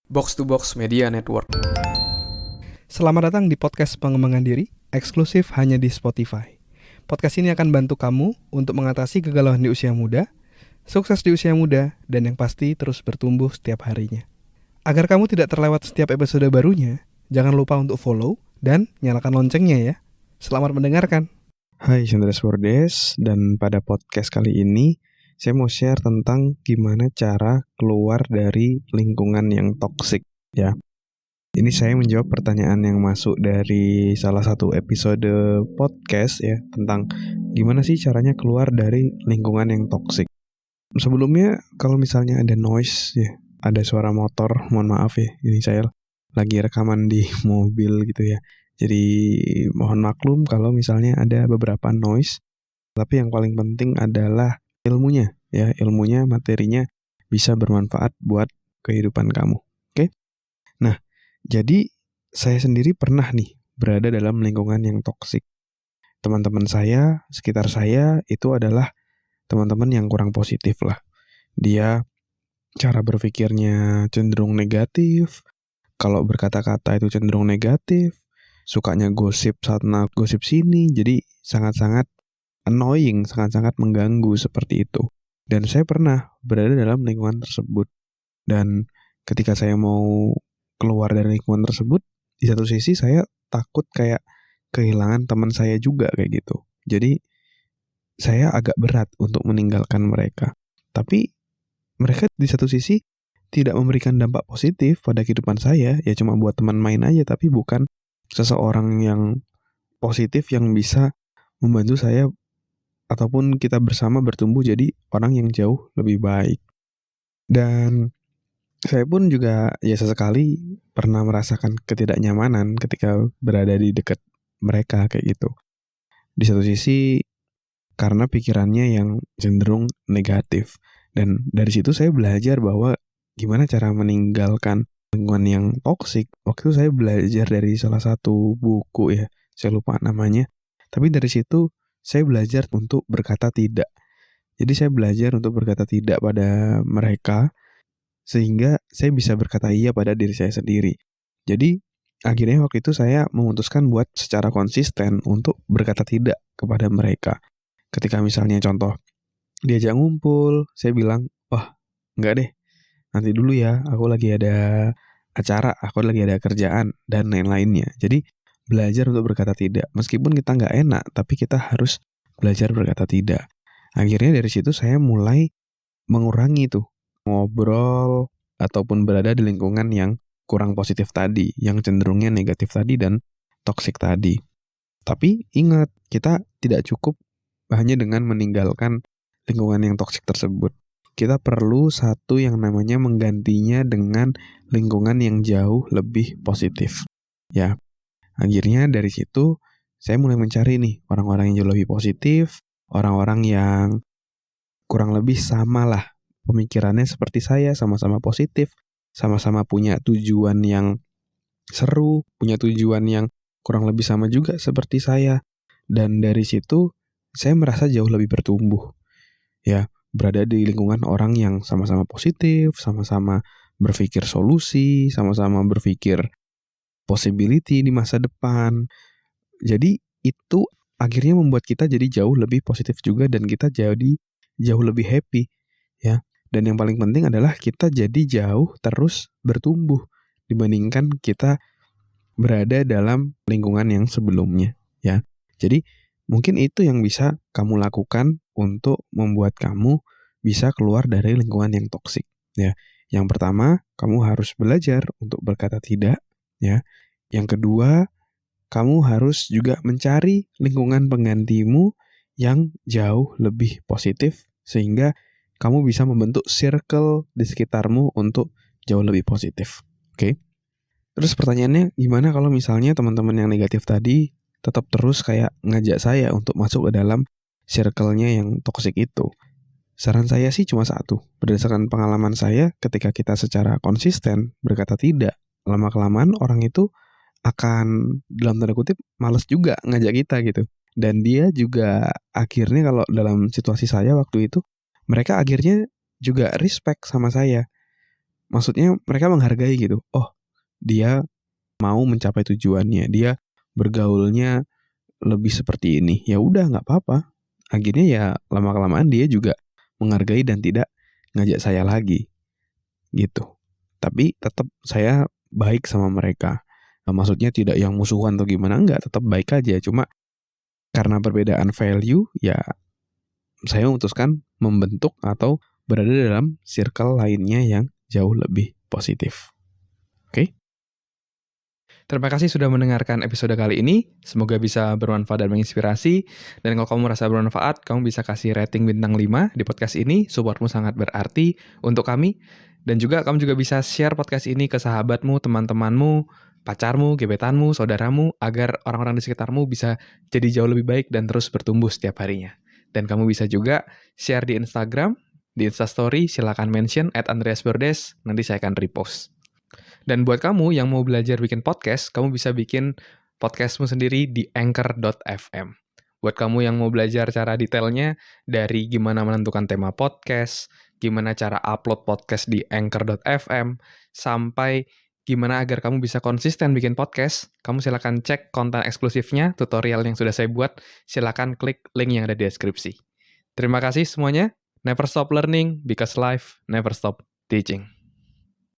Box to Box Media Network. Selamat datang di podcast pengembangan diri, eksklusif hanya di Spotify. Podcast ini akan bantu kamu untuk mengatasi kegalauan di usia muda, sukses di usia muda, dan yang pasti terus bertumbuh setiap harinya. Agar kamu tidak terlewat setiap episode barunya, jangan lupa untuk follow dan nyalakan loncengnya ya. Selamat mendengarkan. Hai, Chandra Swordes, dan pada podcast kali ini saya mau share tentang gimana cara keluar dari lingkungan yang toksik ya. Ini saya menjawab pertanyaan yang masuk dari salah satu episode podcast ya, tentang gimana sih caranya keluar dari lingkungan yang toksik. Sebelumnya kalau misalnya ada noise ya, ada suara motor, mohon maaf ya, ini saya lagi rekaman di mobil gitu ya. Jadi mohon maklum kalau misalnya ada beberapa noise, tapi yang paling penting adalah ilmunya ya, ilmunya, materinya bisa bermanfaat buat kehidupan kamu. Oke? Nah, jadi saya sendiri pernah nih berada dalam lingkungan yang toksik. Teman-teman saya, sekitar saya itu adalah teman-teman yang kurang positif lah. Dia cara berpikirnya cenderung negatif, kalau berkata-kata itu cenderung negatif, sukanya gosip sana, gosip sini, jadi sangat-sangat annoying, sangat-sangat mengganggu seperti itu. Dan saya pernah berada dalam lingkungan tersebut. Dan ketika saya mau keluar dari lingkungan tersebut, di satu sisi saya takut kayak kehilangan teman saya juga kayak gitu. Jadi saya agak berat untuk meninggalkan mereka. Tapi mereka di satu sisi tidak memberikan dampak positif pada kehidupan saya, ya cuma buat teman main aja, tapi bukan seseorang yang positif yang bisa membantu saya ataupun kita bersama bertumbuh jadi orang yang jauh lebih baik. Dan saya pun juga ya sesekali pernah merasakan ketidaknyamanan ketika berada di dekat mereka kayak gitu. Di satu sisi karena pikirannya yang cenderung negatif. Dan dari situ saya belajar bahwa gimana cara meninggalkan lingkungan yang toksik. Waktu itu saya belajar dari salah satu buku ya, saya lupa namanya. Tapi dari situ saya belajar untuk berkata tidak. Jadi saya belajar untuk berkata tidak pada mereka, sehingga saya bisa berkata iya pada diri saya sendiri. Jadi akhirnya waktu itu saya memutuskan buat secara konsisten untuk berkata tidak kepada mereka. Ketika misalnya contoh, diajak ngumpul, saya bilang, wah enggak deh, nanti dulu ya, aku lagi ada acara, aku lagi ada kerjaan, dan lain-lainnya. Jadi belajar untuk berkata tidak. Meskipun kita nggak enak, tapi kita harus belajar berkata tidak. Akhirnya dari situ saya mulai mengurangi tuh ngobrol ataupun berada di lingkungan yang kurang positif tadi, yang cenderungnya negatif tadi dan toksik tadi. Tapi ingat, kita tidak cukup hanya dengan meninggalkan lingkungan yang toksik tersebut. Kita perlu satu yang namanya menggantinya dengan lingkungan yang jauh lebih positif. Ya, akhirnya dari situ saya mulai mencari nih orang-orang yang jauh lebih positif, orang-orang yang kurang lebih sama lah pemikirannya seperti saya, sama-sama positif, sama-sama punya tujuan yang seru, punya tujuan yang kurang lebih sama juga seperti saya. Dan dari situ saya merasa jauh lebih bertumbuh. Ya, berada di lingkungan orang yang sama-sama positif, sama-sama berpikir solusi, sama-sama berpikir possibility di masa depan. Jadi itu akhirnya membuat kita jadi jauh lebih positif juga, dan kita jadi jauh lebih happy ya. Dan yang paling penting adalah kita jadi jauh terus bertumbuh dibandingkan kita berada dalam lingkungan yang sebelumnya ya. Jadi mungkin itu yang bisa kamu lakukan untuk membuat kamu bisa keluar dari lingkungan yang toksik ya. Yang pertama, kamu harus belajar untuk berkata tidak ya. Yang kedua, kamu harus juga mencari lingkungan penggantimu yang jauh lebih positif, sehingga kamu bisa membentuk circle di sekitarmu untuk jauh lebih positif. Oke? Terus pertanyaannya, gimana kalau misalnya teman-teman yang negatif tadi tetap terus kayak ngajak saya untuk masuk ke dalam circle-nya yang toksik itu? Saran saya sih cuma satu. Berdasarkan pengalaman saya, ketika kita secara konsisten berkata tidak, lama-kelamaan orang itu akan dalam tanda kutip malas juga ngajak kita gitu. Dan dia juga akhirnya, kalau dalam situasi saya waktu itu, mereka akhirnya juga respect sama saya. Maksudnya mereka menghargai gitu. Oh, dia mau mencapai tujuannya, dia bergaulnya lebih seperti ini. Ya udah, nggak apa-apa. Akhirnya ya lama-kelamaan dia juga menghargai dan tidak ngajak saya lagi gitu. Tapi tetap saya baik sama mereka. Nah, maksudnya tidak yang musuhan atau gimana, enggak, tetap baik aja. Cuma karena perbedaan value, ya saya memutuskan membentuk atau berada dalam circle lainnya yang jauh lebih positif. Oke? Terima kasih sudah mendengarkan episode kali ini. Semoga bisa bermanfaat dan menginspirasi. Dan kalau kamu merasa bermanfaat, kamu bisa kasih rating bintang 5 di podcast ini. Supportmu sangat berarti untuk kami. Dan juga kamu juga bisa share podcast ini ke sahabatmu, teman-temanmu, pacarmu, gebetanmu, saudaramu, agar orang-orang di sekitarmu bisa jadi jauh lebih baik dan terus bertumbuh setiap harinya. Dan kamu bisa juga share di Instagram, di Instastory, silakan mention @andreasberdes, nanti saya akan repost. Dan buat kamu yang mau belajar bikin podcast, kamu bisa bikin podcastmu sendiri di anchor.fm. Buat kamu yang mau belajar cara detailnya, dari gimana menentukan tema podcast, gimana cara upload podcast di anchor.fm, sampai gimana agar kamu bisa konsisten bikin podcast, kamu silakan cek konten eksklusifnya, tutorial yang sudah saya buat, silakan klik link yang ada di deskripsi. Terima kasih semuanya. Never stop learning, because life never stop teaching.